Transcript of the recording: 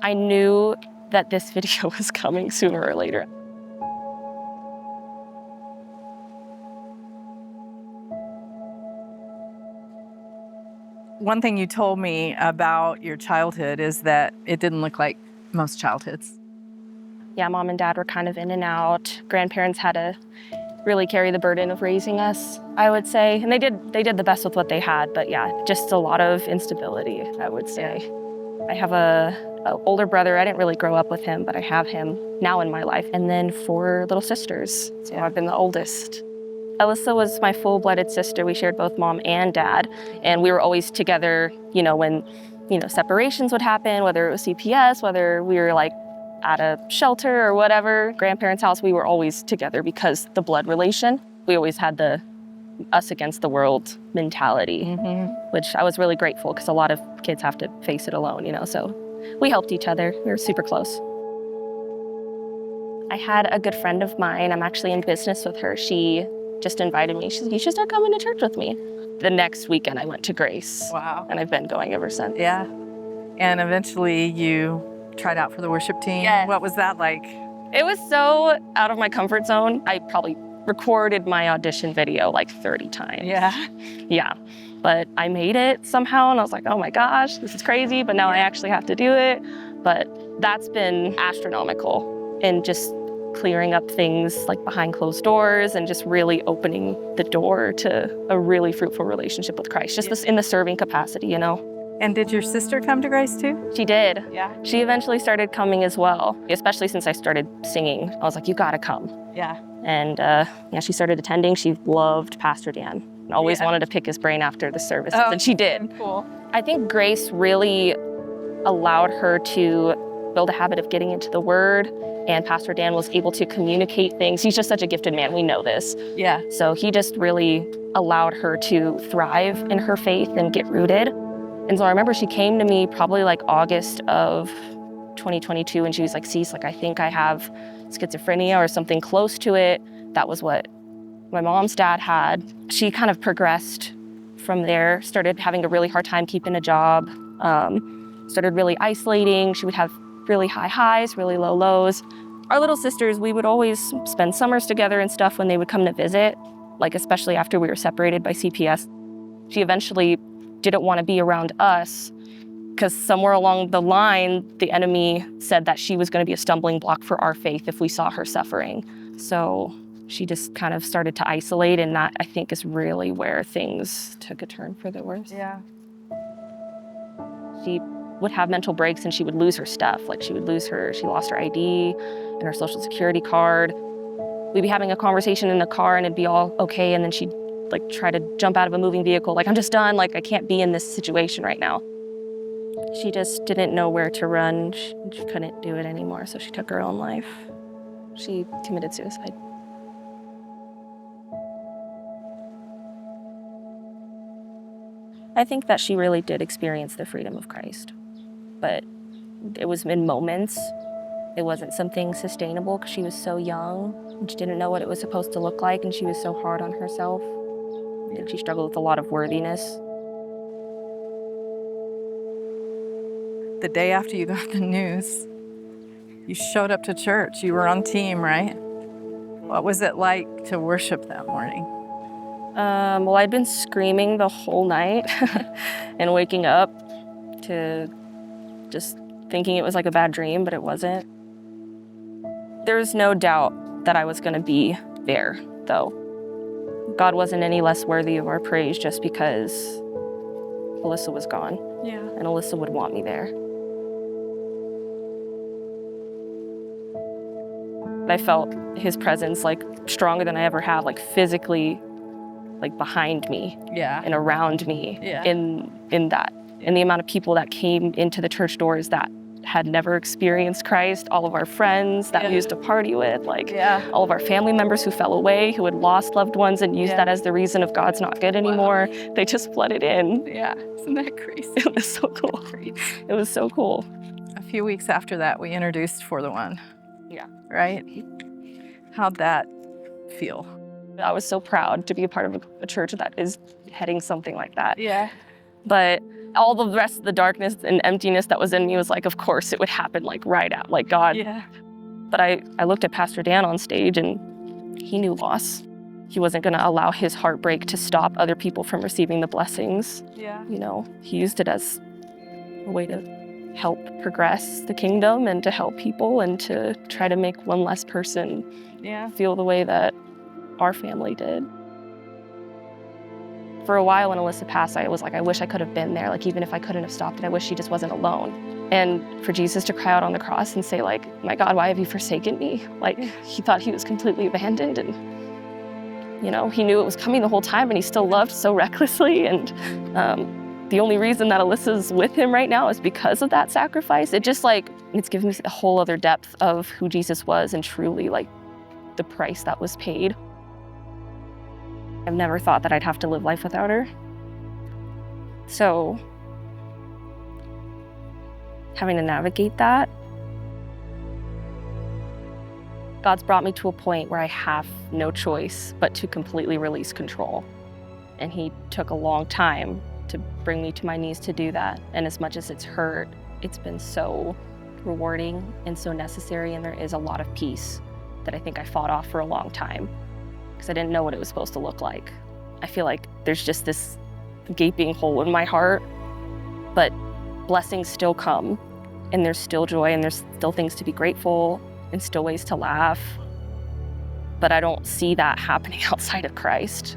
I knew that this video was coming sooner or later. One thing you told me about your childhood is that it didn't look like most childhoods. Yeah, mom and dad were kind of in and out. Grandparents had to really carry the burden of raising us, I would say. And they did the best with what they had, but yeah, just a lot of instability, I would say. Yeah. I have a older brother. I didn't really grow up with him, but I have him now in my life. And then 4 little sisters, so I've been the oldest. Alyssa was my full-blooded sister. We shared both mom and dad, and we were always together, when, separations would happen, whether it was CPS, whether we were like at a shelter or whatever, grandparents' house, we were always together because the blood relation. We always had the us against the world mentality, which I was really grateful because a lot of kids have to face it alone, so we helped each other. We were super close. I had a good friend of mine. I'm actually in business with her. She just invited me. She said, you should start coming to church with me. The next weekend I went to Grace. Wow. And I've been going ever since. Yeah. And eventually you tried out for the worship team. Yes. What was that like? It was so out of my comfort zone. I probably recorded my audition video like 30 times. Yeah. Yeah. But I made it somehow and I was like, oh my gosh, this is crazy, but now I actually have to do it. But that's been astronomical and just clearing up things like behind closed doors and just really opening the door to a really fruitful relationship with Christ, just this in the serving capacity, And did your sister come to Grace too? She did. Yeah. She eventually started coming as well, especially since I started singing. I was like, you gotta come. Yeah. And she started attending. She loved Pastor Dan. Always wanted to pick his brain after the services, and she did. Cool. I think Grace really allowed her to build a habit of getting into the Word, and Pastor Dan was able to communicate things. He's just such a gifted man, we know this. Yeah. So he just really allowed her to thrive in her faith and get rooted. And so I remember she came to me probably like August of 2022, and she was like, Cece, I think I have schizophrenia or something close to it. That was what my mom's dad had. She kind of progressed from there, started having a really hard time keeping a job, started really isolating. She would have really high highs, really low lows. Our little sisters, we would always spend summers together and stuff when they would come to visit, especially after we were separated by CPS. She eventually didn't want to be around us because somewhere along the line, the enemy said that she was going to be a stumbling block for our faith if we saw her suffering. So she just kind of started to isolate, and that, I think, is really where things took a turn for the worse. Yeah. She would have mental breaks and she would lose her stuff. She lost her ID and her social security card. We'd be having a conversation in the car and it'd be all okay, and then she'd try to jump out of a moving vehicle, I'm just done, I can't be in this situation right now. She just didn't know where to run. She couldn't do it anymore, so she took her own life. She committed suicide. I think that she really did experience the freedom of Christ, but it was in moments. It wasn't something sustainable because she was so young and she didn't know what it was supposed to look like, and she was so hard on herself. And she struggled with a lot of worthiness. The day after you got the news, you showed up to church. You were on team, right? What was it like to worship that morning? Well, I'd been screaming the whole night and waking up to just thinking it was a bad dream, but it wasn't. There was no doubt that I was going to be there, though. God wasn't any less worthy of our praise just because Alyssa was gone. Yeah. And Alyssa would want me there. I felt his presence stronger than I ever have, physically, behind me. Yeah. And around me. Yeah. In that. And the amount of people that came into the church doors that had never experienced Christ, all of our friends that we used to party with, all of our family members who fell away, who had lost loved ones and used that as the reason of God's not good anymore. Wow. They just flooded in. Yeah, isn't that crazy? It was so cool. It was so cool. A few weeks after that, we introduced 4 to 1. Yeah. Right? How'd that feel? I was so proud to be a part of a church that is heading something like that. Yeah. But all the rest of the darkness and emptiness that was in me was like, of course it would happen, like right out, like God. Yeah. But I looked at Pastor Dan on stage and he knew loss. He wasn't gonna allow his heartbreak to stop other people from receiving the blessings. Yeah. You know, he used it as a way to help progress the kingdom and to help people and to try to make one less person feel the way that our family did. For a while when Alyssa passed, I was like, I wish I could have been there. Like, even if I couldn't have stopped it, I wish she just wasn't alone. And for Jesus to cry out on the cross and say, like, my God, why have you forsaken me? Like, he thought he was completely abandoned. And, you know, he knew it was coming the whole time and he still loved so recklessly. And the only reason that Alyssa's with him right now is because of that sacrifice. It just like, it's given me a whole other depth of who Jesus was and truly like the price that was paid. I've never thought that I'd have to live life without her. So having to navigate that, God's brought me to a point where I have no choice but to completely release control. And he took a long time to bring me to my knees to do that. And as much as it's hurt, it's been so rewarding and so necessary. And there is a lot of peace that I think I fought off for a long time because I didn't know what it was supposed to look like. I feel like there's just this gaping hole in my heart, but blessings still come and there's still joy and there's still things to be grateful and still ways to laugh. But I don't see that happening outside of Christ.